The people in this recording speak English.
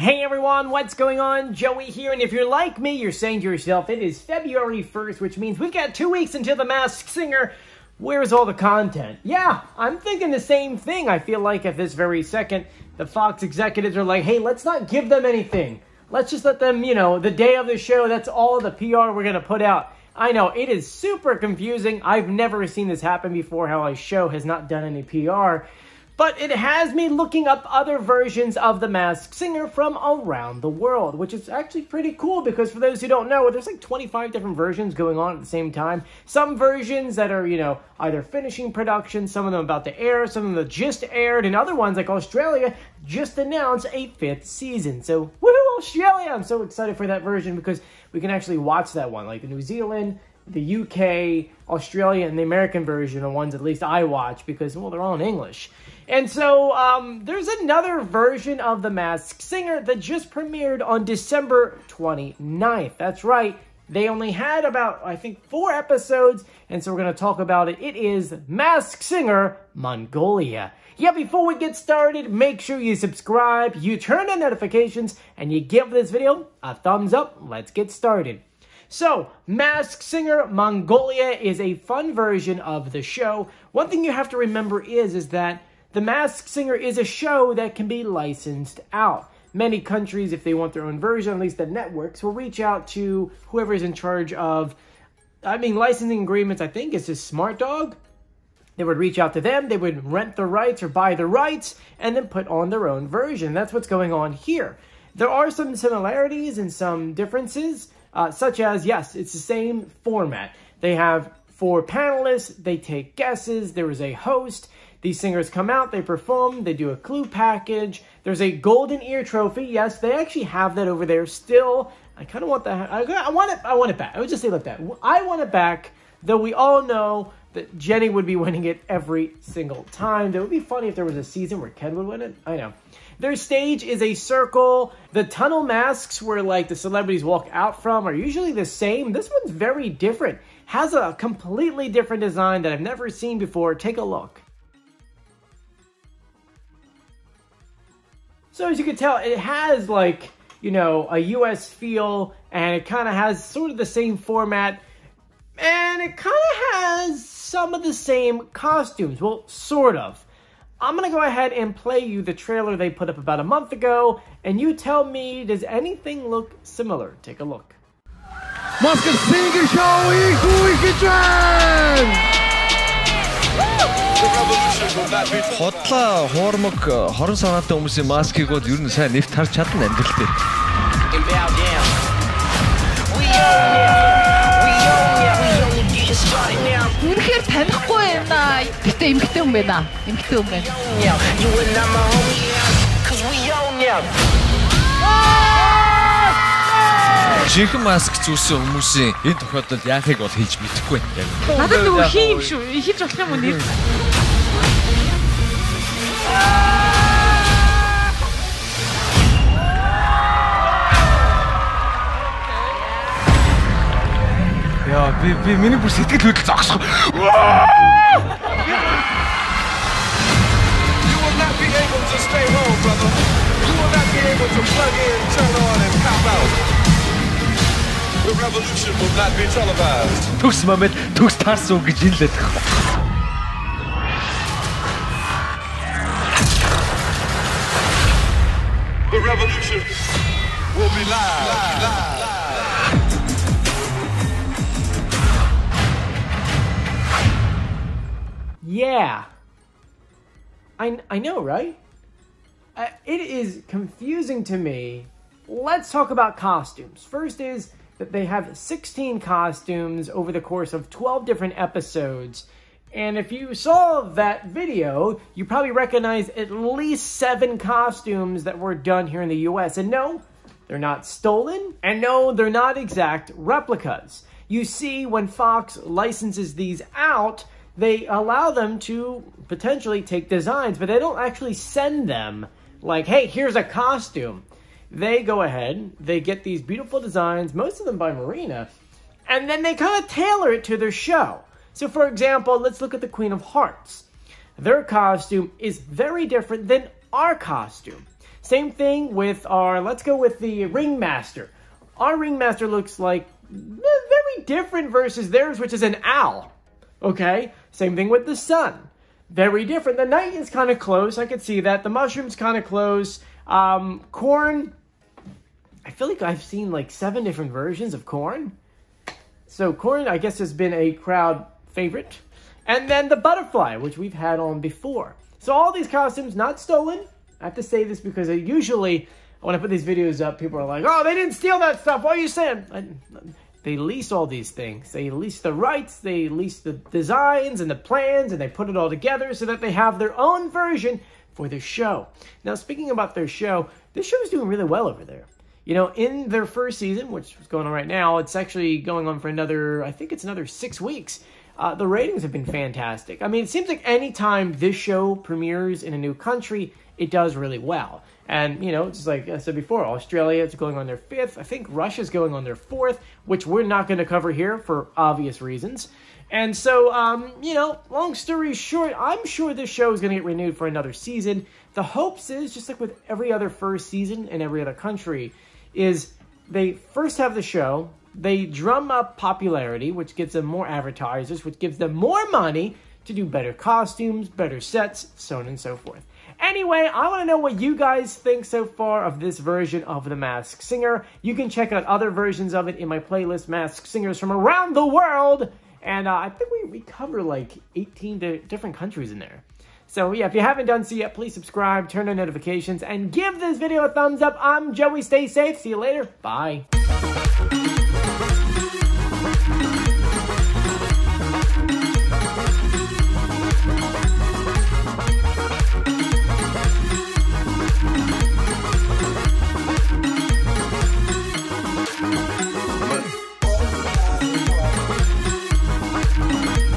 Hey everyone, what's going on? Joey here, and if you're like me, you're saying to yourself, it is February 1st, which means we've got 2 weeks until the Masked Singer. Where's all the content? Yeah, I'm thinking the same thing. I feel like at this very second, the Fox executives are like, hey, let's not give them anything. Let's just let them, the day of the show, that's all the PR we're going to put out. I know, it is super confusing. I've never seen this happen before, how a show has not done any PR. But it has me looking up other versions of The Masked Singer from around the world, which is actually pretty cool because for those who don't know, there's like 25 different versions going on at the same time. Some versions that are, either finishing production, some of them about to air, some of them just aired, and other ones like Australia just announced a 5th season. So, woohoo, Australia! I'm so excited for that version because we can actually watch that one, like the New Zealand, the UK, Australia, and the American version, the ones at least I watch because, well, they're all in English. And so there's another version of The Masked Singer that just premiered on December 29th. That's right. They only had about, I think, 4 episodes, and so we're going to talk about it. It is Masked Singer Mongolia. Yeah, before we get started, make sure you subscribe, you turn on notifications, and you give this video a thumbs up. Let's get started. So, Masked Singer Mongolia is a fun version of the show. One thing you have to remember is that The Masked Singer is a show that can be licensed out. Many countries, if they want their own version, at least the networks, will reach out to whoever's in charge of, licensing agreements, I think it's just Smart Dog. They would reach out to them, they would rent the rights or buy the rights, and then put on their own version. That's what's going on here. There are some similarities and some differences, such as, yes, it's the same format. They have 4 panelists, they take guesses, there is a host. These singers come out, they perform, they do a clue package. There's a golden ear trophy. Yes, they actually have that over there still. I kind of want that. I want it back. I would just say like that. I want it back, though we all know that Jenny would be winning it every single time. It would be funny if there was a season where Ken would win it. I know. Their stage is a circle. The tunnel masks where like the celebrities walk out from are usually the same. This one's very different. Has a completely different design that I've never seen before. Take a look. So as you can tell, it has like, a US feel, and it kind of has sort of the same format, and it kind of has some of the same costumes. Well, sort of. I'm going to go ahead and play you the trailer they put up about a month ago, and you tell me, does anything look similar? Take a look. Masked Singer show Хотлоо хуурмаг хорон санаатай хүмүүсийн маскыг бол ер нь сайн нэвт харж чадна амьдрал дээр. Үнэхээр танихгүй юм аа. Гэтэ эмгтэй хүн байна. Эмгтэй хүн байна. Чихэн маск зүүсэн хүмүүсийн энэ тохиолдолд яахыг бол хийж мэдэхгүй. Надад нөгөө хий юм шүү. Хийж болох юм уу нэр? Яа, би миний бүр сэтгэл хөдлөл зогсох. You will not be able to stay home, brother. You will not be able to plug in, turn on and pop out. The revolution will not be televised. Төгс момент төгс таарсан үг гэж хэлээд байгаа. The revolution will be live. Yeah. I know, right? It is confusing to me. Let's talk about costumes. First is that they have 16 costumes over the course of 12 different episodes. And if you saw that video, you probably recognize at least 7 costumes that were done here in the US. And no, they're not stolen. And no, they're not exact replicas. You see, when Fox licenses these out, they allow them to potentially take designs, but they don't actually send them like, hey, here's a costume. They go ahead, they get these beautiful designs, most of them by Marina, and then they kind of tailor it to their show. So for example, let's look at the Queen of Hearts. Their costume is very different than our costume. Same thing with let's go with the ringmaster. Our ringmaster looks like very different versus theirs, which is an owl. Okay? Same thing with the sun. Very different. The knight is kind of close. I could see that. The mushroom's kind of close. Corn, I feel like I've seen like 7 different versions of corn. So corn, I guess, has been a crowd favorite. And then the butterfly, which we've had on before. So all these costumes, not stolen. I have to say this because usually when I put these videos up, people are like, oh, they didn't steal that stuff. What are you saying? They lease all these things. They lease the rights, they lease the designs and the plans, and they put it all together so that they have their own version for their show. Now, speaking about their show, this show is doing really well over there. You know, in their first season, which is going on right now, it's actually going on for another, I think it's another 6 weeks. The ratings have been fantastic. I mean, it seems like any time this show premieres in a new country, it does really well. And, you know, just like I said before, Australia is going on their 5th. I think Russia's going on their 4th, which we're not going to cover here for obvious reasons. And so, you know, long story short, I'm sure this show is going to get renewed for another season. The hopes is, just like with every other first season in every other country, is they first have the show, they drum up popularity, which gives them more advertisers, which gives them more money to do better costumes, better sets, so on and so forth. Anyway, I want to know what you guys think so far of this version of The Masked Singer. You can check out other versions of it in my playlist, Masked Singers from Around the World. And I think we cover like 18 different countries in there. So yeah, if you haven't done so yet, please subscribe, turn on notifications, and give this video a thumbs up. I'm Joey. Stay safe. See you later. Bye.